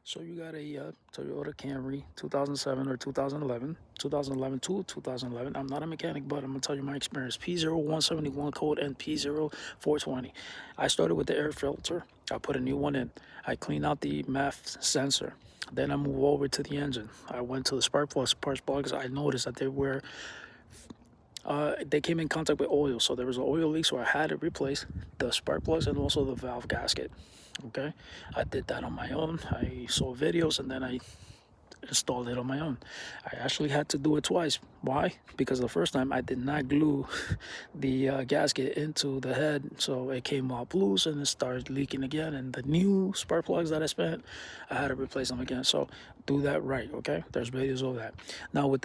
So you got a Toyota Camry 2007 or 2011, 2011 to 2011. I'm not a mechanic, but I'm going to tell you my experience. P0171 code and P0420. I started with the air filter. I put a new one in. I cleaned out the MAF sensor. Then I move over to the engine. I went to the spark plugs, plugs. I noticed that they came in contact with oil, so there was an oil leak, so I had to replace the spark plugs and also the valve gasket. Okay, I did that on my own. I saw videos and then I installed it on my own. I actually had to do it twice. Why? Because the first time I did not glue the gasket into the head, so it came off loose and it started leaking again. And the new spark plugs that I spent, I had to replace them again. So do that right, okay? There's videos of that. Now with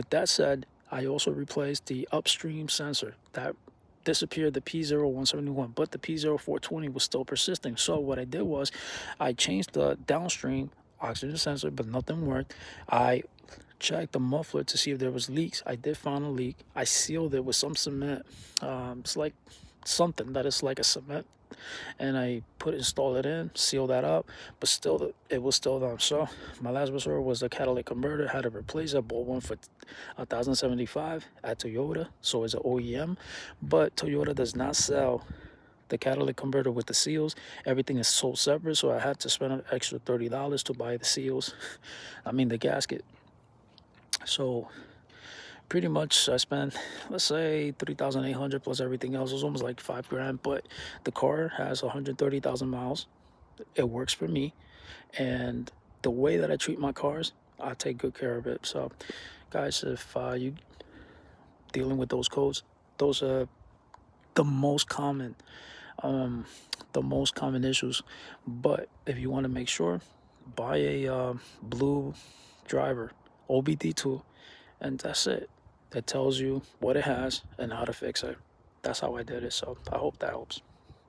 that said, I also replaced the upstream sensor that disappeared, the P0171, but the P0420 was still persisting. So what I did was I changed the downstream oxygen sensor, but nothing worked. I checked the muffler to see if there was leaks. I did find a leak. I sealed it with some cement. It's like something that is like a cement, and I install it in, seal that up, but still it was still down. So my last resort was the catalytic converter. Had to replace it. Bought one for 1,075 at Toyota, so it's an OEM, but Toyota does not sell the catalytic converter with the seals. Everything is sold separate, so I had to spend an extra $30 to buy the seals. I mean the gasket. So pretty much I spent, let's say, 3,800 plus everything else. It was almost like 5 grand, but the car has 130,000 miles. It works for me, and the way that I treat my cars, I take good care of it. So guys, if you dealing with those codes, those are the most common issues. But if you want to make sure, buy a blue driver OBD2, and that's it. It tells you what it has and how to fix it. That's how I did it. So I hope that helps.